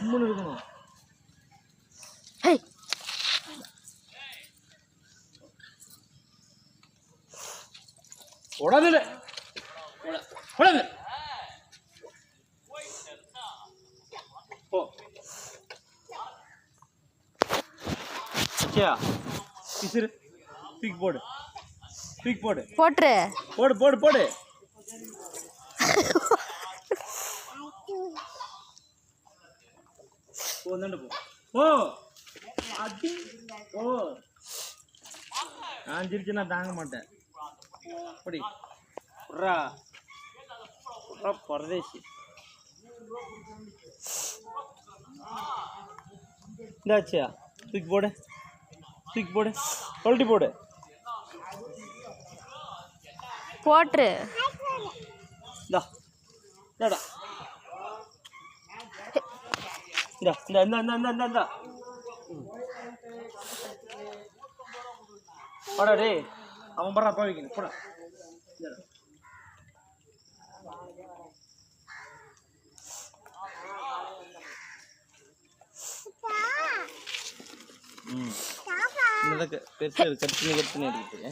கம்முன்னு இருக்கணும். உடனே உடனே போ. சே பிசிறு தூக்கி போடு. தூக்கி போடு. போட்டுரு. போடு போடு போடு. போந்தாண்ட போ. போ. அடி. ஓ. நான் சிரிச்சுனா தாங்க மாட்டேன். படி. புறா. புறா பரதேசி. இந்தாச்சியா தூக்கி போடு. தூக்கி போடு. கொல்ட்டி போடு. போட்டுரு. இந்தா இந்தாடா. இந்தா இந்தா இந்தா இந்தா இந்தா இந்தா. போடா டே. அவன் பரா அப்பா வைக்கணும். போடா. பெருசு கட்டுன்னு கட்டுன்னு இருக்குது.